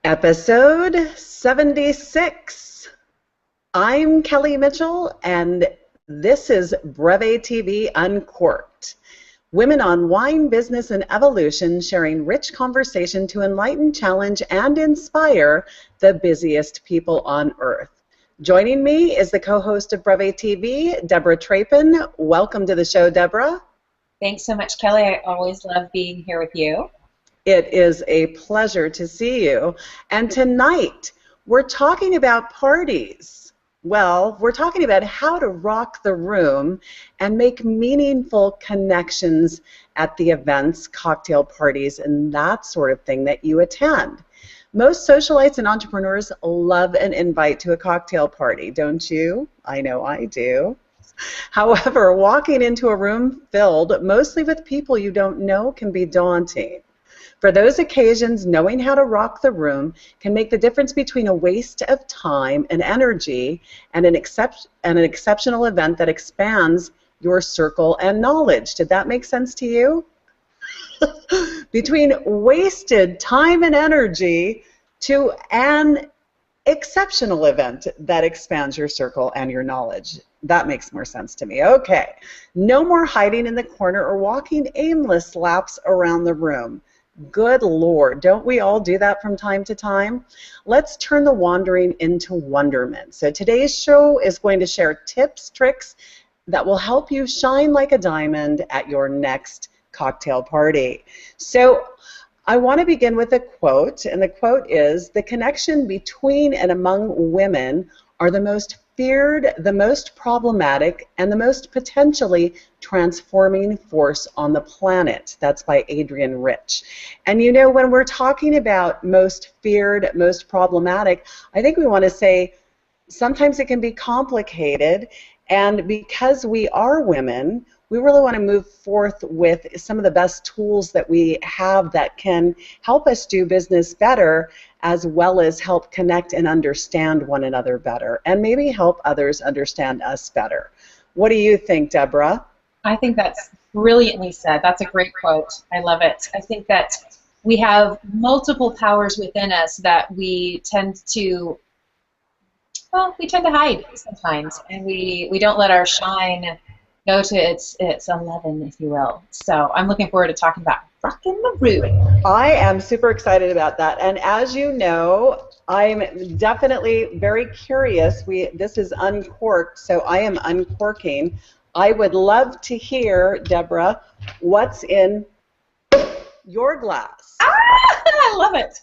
Episode 76. I'm Kelly Mitchell, and this is Breve TV Uncorked. Women on wine, business, and evolution sharing rich conversation to enlighten, challenge, and inspire the busiest people on earth. Joining me is the co-host of Breve TV, Deborah Trapin. Welcome to the show, Deborah. Thanks so much, Kelly. I always love being here with you. It is a pleasure to see you. And tonight, we're talking about parties. Well, we're talking about how to rock the room and make meaningful connections at the events, cocktail parties, and that sort of thing that you attend. Most socialites and entrepreneurs love an invite to a cocktail party, don't you? I know I do. However, walking into a room filled mostly with people you don't know can be daunting. For those occasions, knowing how to rock the room can make the difference between a waste of time and energy and an exceptional event that expands your circle and knowledge. Did that make sense to you? Between wasted time and energy to an exceptional event that expands your circle and your knowledge. That makes more sense to me. Okay, no more hiding in the corner or walking aimless laps around the room. Good Lord, don't we all do that from time to time? Let's turn the wandering into wonderment. So today's show is going to share tips, tricks that will help you shine like a diamond at your next cocktail party. So I want to begin with a quote, and the quote is, "The connection between and among women are the most feared, the most problematic, and the most potentially transforming force on the planet." That's by Adrienne Rich. And you know, when we're talking about most feared, most problematic, I think we want to say sometimes it can be complicated, and because we are women, we really want to move forth with some of the best tools that we have that can help us do business better, as well as help connect and understand one another better, and maybe help others understand us better. What do you think, Deborah? I think that's brilliantly said. That's a great quote. I love it. I think that we have multiple powers within us that we tend to hide sometimes, and we don't let our shine go to its 11, if you will. So I'm looking forward to talking about rocking the room. I am super excited about that. And as you know, I'm definitely very curious. This is Uncorked, so I am uncorking. I would love to hear, Deborah, what's in your glass. I love it.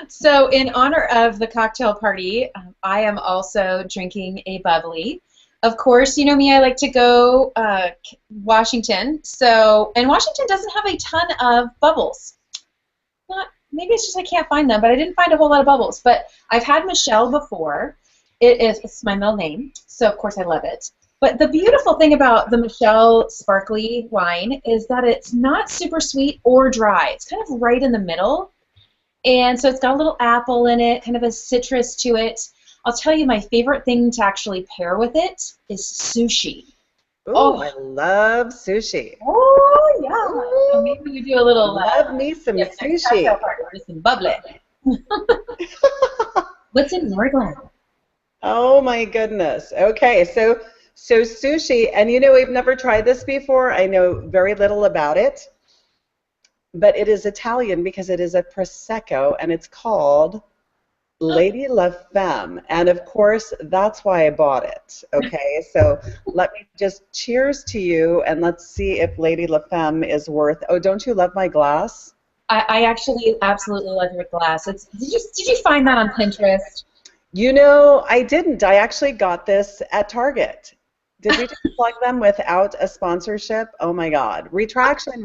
So in honor of the cocktail party, I am also drinking a bubbly. Of course, you know me, I like to go Washington. And Washington doesn't have a ton of bubbles. Maybe it's just I can't find them, but I didn't find a whole lot of bubbles. But I've had Michelle before. It's my middle name, so of course I love it. But the beautiful thing about the Michelle sparkly wine is that it's not super sweet or dry. It's kind of right in the middle. And so it's got a little apple in it, kind of a citrus to it. I'll tell you, my favorite thing to actually pair with it is sushi. Oh, I love sushi. Oh, yeah. So maybe we do a little... Love me some sushi. Some bubbly. What's in your glass? Oh, my goodness. Okay, so sushi, and you know, we've never tried this before. I know very little about it. But it is Italian because it is a Prosecco, and it's called Lady La Femme, and of course that's why I bought it. Okay, so let me just cheers to you, and let's see if Lady La Femme is worth. Oh, don't you love my glass? I actually absolutely love your glass. Did you find that on Pinterest? You know, I didn't. I actually got this at Target. Did we just plug them without a sponsorship? Oh my God, retraction.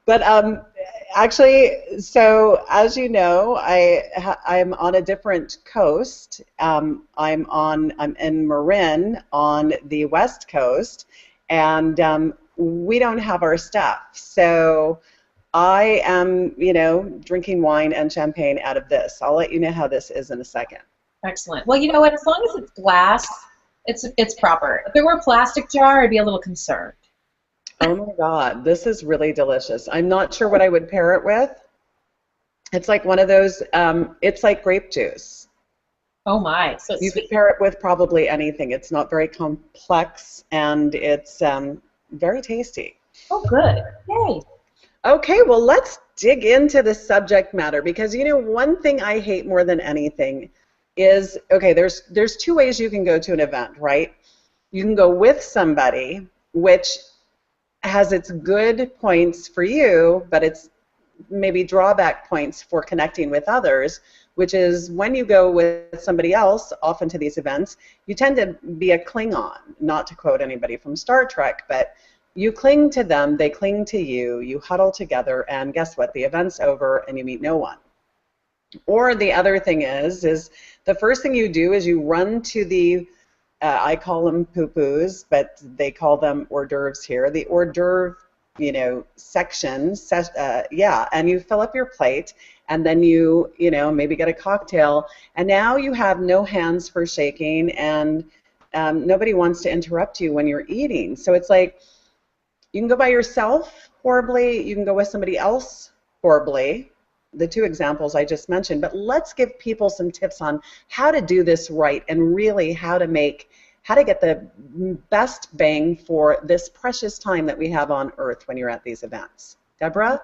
But actually, so as you know, I'm on a different coast. I'm in Marin on the West Coast, and we don't have our stuff. So I am, you know, drinking wine and champagne out of this. I'll let you know how this is in a second. Excellent. Well, you know what? As long as it's glass, it's proper. If it were a plastic jar, I'd be a little concerned. Oh my God, this is really delicious. I'm not sure what I would pair it with. It's like one of those, it's like grape juice. Oh my, so You could sweet. pair it with probably anything. It's not very complex, and it's very tasty. Oh, good. Yay. Okay, well, let's dig into the subject matter because one thing I hate more than anything is okay. There's two ways you can go to an event, right? You can go with somebody, which has its good points for you, but it's maybe drawback points for connecting with others, which is when you go with somebody else, often to these events, you tend to be a Klingon, not to quote anybody from Star Trek, but you cling to them, they cling to you, you huddle together, and guess what? The event's over and you meet no one. Or the other thing is the first thing you do is you run to the I call them poo-poos, but they call them hors d'oeuvres here. The hors d'oeuvre, section, yeah, and you fill up your plate, and then you maybe get a cocktail, and now you have no hands for shaking, and nobody wants to interrupt you when you're eating. So it's like you can go by yourself horribly, you can go with somebody else horribly, the two examples I just mentioned, but let's give people some tips on how to do this right and really how to get the best bang for this precious time that we have on Earth when you're at these events. Deborah?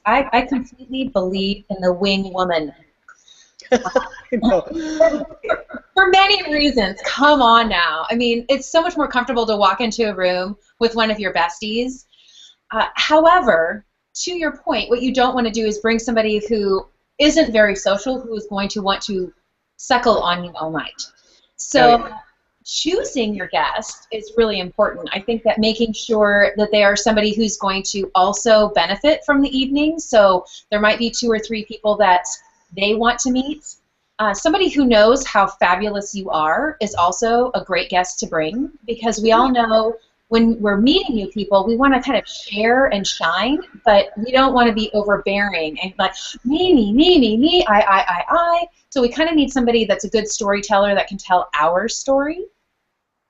I completely believe in the wing woman. For many reasons. Come on now. I mean, it's so much more comfortable to walk into a room with one of your besties. However, to your point, what you don't want to do is bring somebody who isn't very social, who is going to want to suckle on you all night. So choosing your guest is really important. I think that making sure that they are somebody who's going to also benefit from the evening. So there might be 2 or 3 people that they want to meet. Somebody who knows how fabulous you are is also a great guest to bring, because we all know when we're meeting new people, we want to kind of share and shine, but we don't want to be overbearing and like, me, I. So we kind of need somebody that's a good storyteller that can tell our story,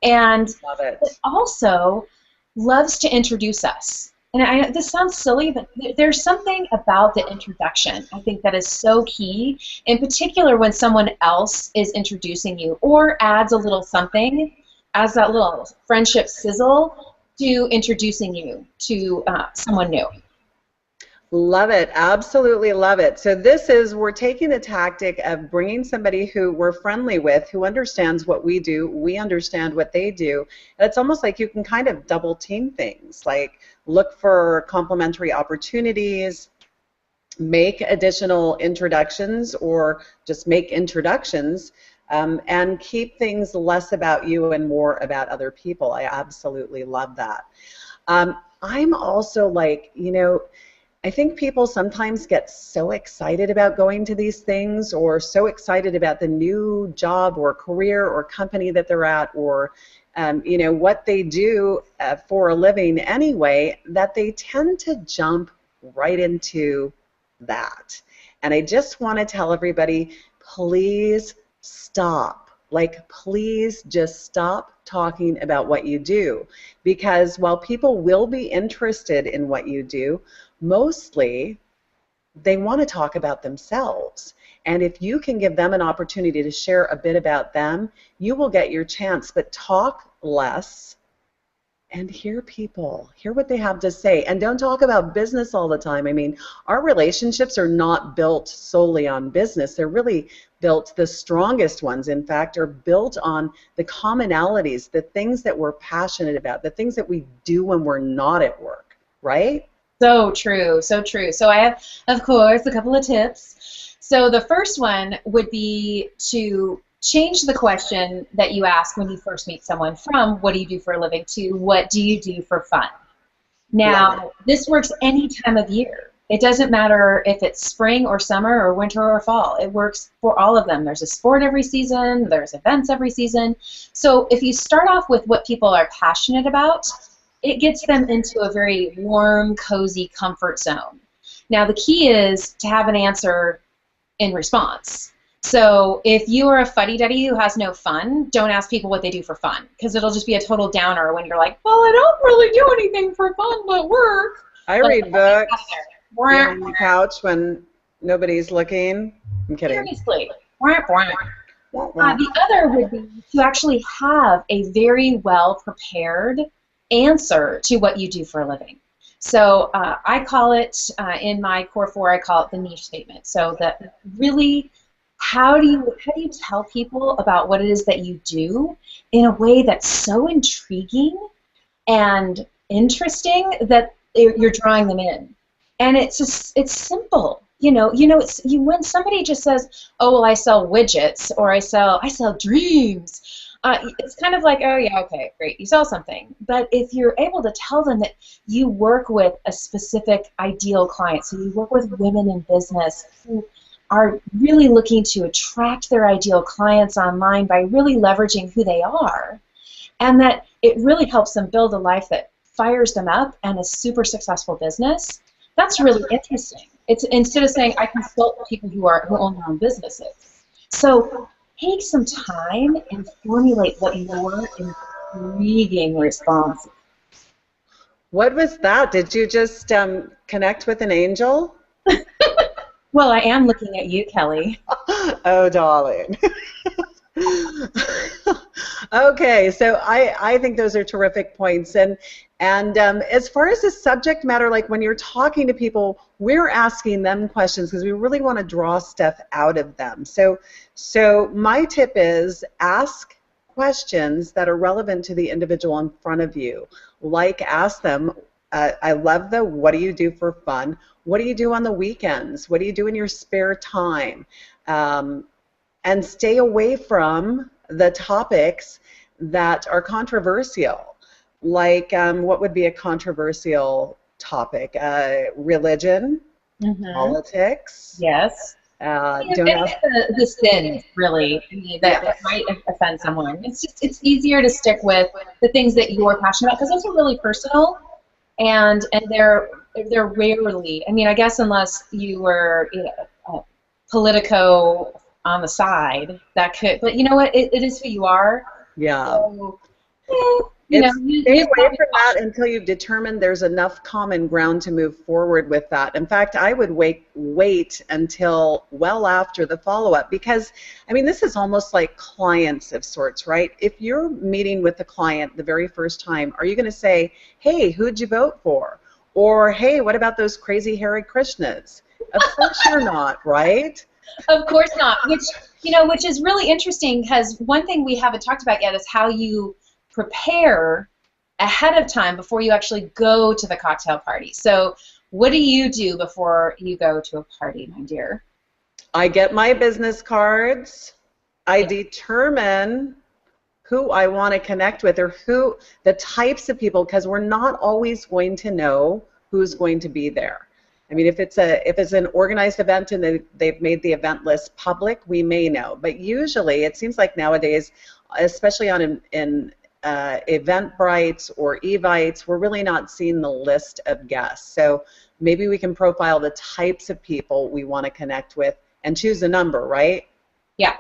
and Love it. also loves to introduce us. And this sounds silly, but there's something about the introduction I think that is so key, in particular when someone else is introducing you or adds a little something, adds that little friendship sizzle to introducing you to someone new. Love it. Absolutely love it. So we're taking the tactic of bringing somebody who we're friendly with, who understands what we do, we understand what they do. And it's almost like you can kind of double team things, like look for complementary opportunities, make additional introductions, or just make introductions, and keep things less about you and more about other people. I absolutely love that. I'm also like, I think people sometimes get so excited about going to these things, or so excited about the new job or career or company that they're at, or what they do for a living anyway, that they tend to jump right into that. And I just want to tell everybody, please stop. Like, please just stop talking about what you do, because while people will be interested in what you do, mostly they want to talk about themselves. And if you can give them an opportunity to share a bit about them, you will get your chance. But talk less and hear people, hear what they have to say, and don't talk about business all the time. I mean, our relationships are not built solely on business. They're really built, the strongest ones, in fact, are built on the commonalities, the things that we're passionate about, the things that we do when we're not at work, right? So true, so true. So I have, of course, a couple of tips. So the first one would be to change the question that you ask when you first meet someone from "what do you do for a living" to "what do you do for fun?" Now, this works any time of year. It doesn't matter if it's spring or summer or winter or fall. It works for all of them. There's a sport every season. There's events every season. So if you start off with what people are passionate about, it gets them into a very warm, cozy comfort zone. Now, the key is to have an answer in response. So if you are a fuddy-duddy who has no fun, don't ask people what they do for fun, because it'll just be a total downer when you're like, well, I don't really do anything for fun but work. I read books behind the couch when Nobody's looking? I'm kidding. Seriously. Wah, wah. Wah, wah. The other would be to actually have a very well prepared answer to what you do for a living. So I call it, in my core four, I call it the niche statement. So that really, how do you tell people about what it is that you do in a way that's so intriguing and interesting that you're drawing them in? And it's simple. When somebody just says, "Oh, well, I sell widgets," or I sell dreams," it's kind of like, "Oh, yeah, okay, great, you sell something." But if you're able to tell them that you work with a specific ideal client, so you work with women in business who are really looking to attract their ideal clients online by really leveraging who they are, and that it really helps them build a life that fires them up and a super successful business. That's really interesting. It's instead of saying I consult people who own their own businesses. So take some time and formulate what your intriguing response is. What was that? Did you just connect with an angel? Well, I am looking at you, Kelly. Oh, darling. Okay, so I think those are terrific points. And as far as the subject matter, like when you're talking to people, we're asking them questions because we really want to draw stuff out of them. So my tip is ask questions that are relevant to the individual in front of you. Like ask them, I love the what do you do for fun? What do you do on the weekends? What do you do in your spare time? And stay away from the topics that are controversial. Like, what would be a controversial topic? Religion, politics. Yes. Don't ask the sins, really, that might offend someone. It's easier to stick with the things that you're passionate about because those are really personal, and they're rarely. I mean, I guess unless you were Politico on the side, that could. But you know what? It is who you are. Yeah. So, Stay away from that until you've determined there's enough common ground to move forward with that. In fact, I would wait until well after the follow-up because, I mean, this is almost like clients of sorts, right? If you're meeting with the client the very first time, are you going to say, "Hey, who'd you vote for?" Or, "Hey, what about those crazy Hare Krishnas?" Of course you're not, right? Of course not. Which is really interesting because one thing we haven't talked about yet is how you prepare ahead of time before you actually go to the cocktail party. So what do you do before you go to a party, my dear? I get my business cards. I determine who I want to connect with or who the types of people, because we're not always going to know who's going to be there. I mean, if it's an organized event and they've made the event list public, we may know. But usually, it seems like nowadays, especially on Eventbrite or Evites, we're really not seeing the list of guests. So maybe we can profile the types of people we want to connect with and choose a number, right? Yeah,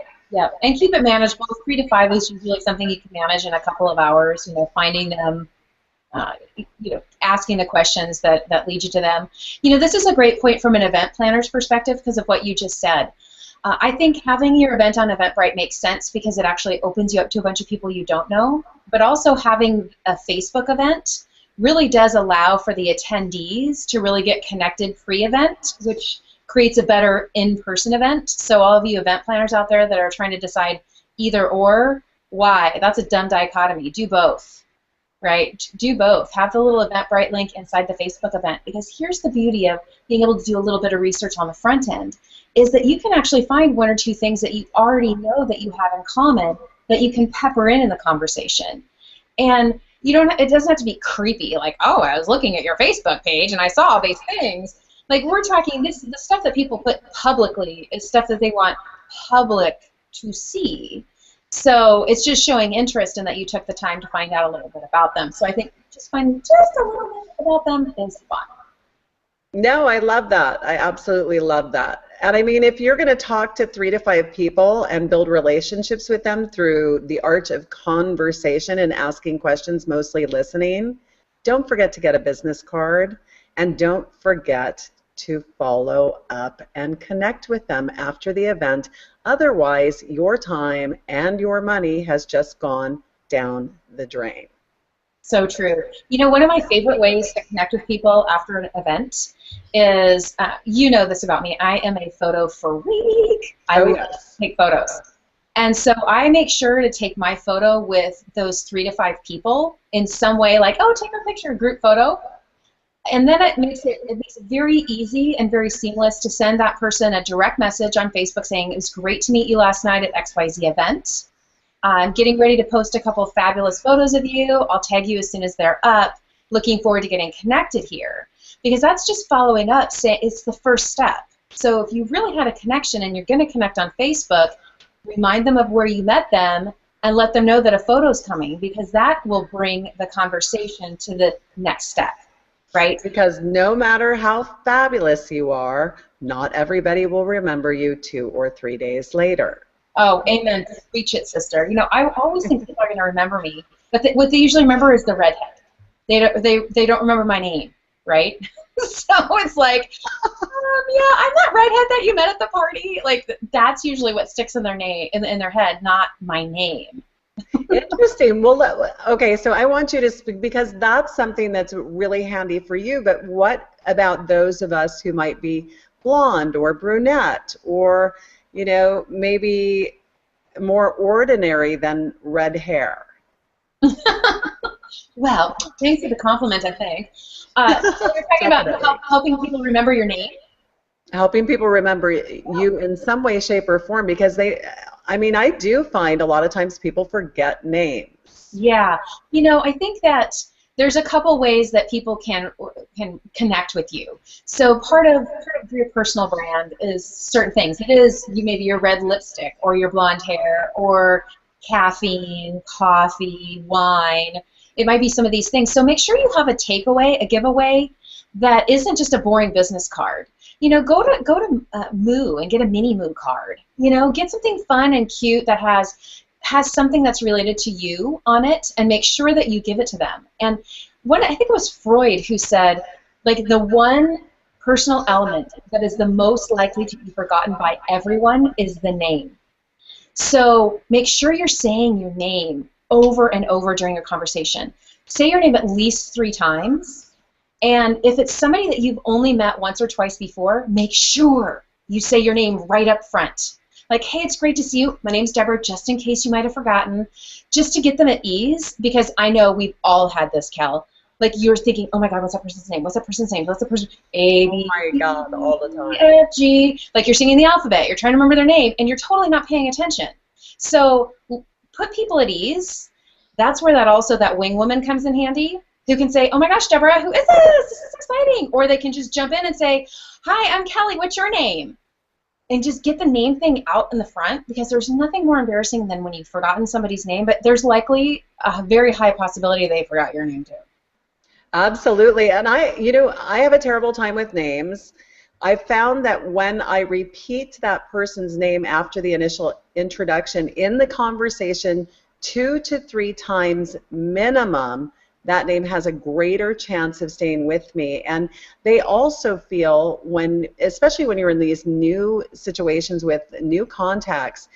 and keep it manageable. 3 to 5 is usually something you can manage in a couple of hours. Finding them. Asking the questions that lead you to them. This is a great point from an event planner's perspective because of what you just said. I think having your event on Eventbrite makes sense because it actually opens you up to a bunch of people you don't know, but also having a Facebook event really does allow for the attendees to really get connected pre-event, which creates a better in-person event. So all of you event planners out there that are trying to decide either or, why? That's a dumb dichotomy. Do both. Right? Do both. Have the little Eventbrite link inside the Facebook event because here's the beauty of being able to do a little bit of research on the front end is that you can actually find 1 or 2 things that you already know that you have in common that you can pepper in the conversation. And it doesn't have to be creepy like, "Oh, I was looking at your Facebook page and I saw these things." Like we're talking the stuff that people put publicly is stuff that they want public to see. So it's just showing interest in that you took the time to find out a little bit about them. So I think just finding just a little bit about them is fun. No, I love that. I absolutely love that. And I mean, if you're going to talk to 3 to 5 people and build relationships with them through the art of conversation and asking questions, mostly listening, don't forget to get a business card and don't forget to follow up and connect with them after the event. Otherwise, your time and your money has just gone down the drain. So true. You know, one of my favorite ways to connect with people after an event is, you know this about me, I am a photo freak. I love to take photos. And so I make sure to take my photo with those 3 to 5 people in some way, like, oh, take a picture, group photo. And then it makes it very easy and very seamless to send that person a direct message on Facebook saying, it was great to meet you last night at XYZ event. I'm getting ready to post a couple of fabulous photos of you. I'll tag you as soon as they're up. Looking forward to getting connected here. Because that's just following up. It's the first step. So if you really had a connection and you're going to connect on Facebook, remind them of where you met them and let them know that a photo's coming, because that will bring the conversation to the next step. Right? Because no matter how fabulous you are, not everybody will remember you 2 or 3 days later. Oh, amen. Preach it, sister. You know, I always think people are going to remember me, but what they usually remember is the redhead. They don't remember my name, right? So it's like, yeah, I'm that redhead that you met at the party. Like, that's usually what sticks in their name in their head, not my name. Interesting. Well, okay, so I want you to speak, because that's something that's really handy for you, but what about those of us who might be blonde or brunette or, you know, maybe more ordinary than red hair? Well, thanks for the compliment, I think. So you're talking about helping people remember your name? Helping people remember you in some way, shape, or form, because I do find a lot of times people forget names. Yeah. You know, I think that there's a couple ways that people can connect with you. So part of your personal brand is certain things. It is maybe your red lipstick or your blonde hair or caffeine, coffee, wine. It might be some of these things. So make sure you have a takeaway, a giveaway that isn't just a boring business card. You know, go to Moo and get a mini Moo card. You know, get something fun and cute that has something that's related to you on it, and make sure that you give it to them. And I think it was Freud who said, like, the one personal element that is the most likely to be forgotten by everyone is the name. So make sure you're saying your name over and over during your conversation. Say your name at least 3 times. And if it's somebody that you've only met once or twice before, make sure you say your name right up front. Like, hey, it's great to see you. My name's Deborah, just in case you might have forgotten, just to get them at ease, because I know we've all had this, Kel. Like, you're thinking, oh my God, what's that person's name? What's that person's name? What's the person? A, B, oh my God, all the time. F, G. Like, you're singing the alphabet. You're trying to remember their name, and you're totally not paying attention. So put people at ease. That's where that wing woman comes in handy, who can say, oh my gosh, Deborah, who is this? This is exciting. Or they can just jump in and say, hi, I'm Kelly, what's your name? And just get the name thing out in the front, because there's nothing more embarrassing than when you've forgotten somebody's name, but there's likely a very high possibility they forgot your name too. Absolutely. And I have a terrible time with names. I've found that when I repeat that person's name after the initial introduction in the conversation 2 to 3 times minimum, that name has a greater chance of staying with me. And they also feel, especially when you're in these new situations with new contacts,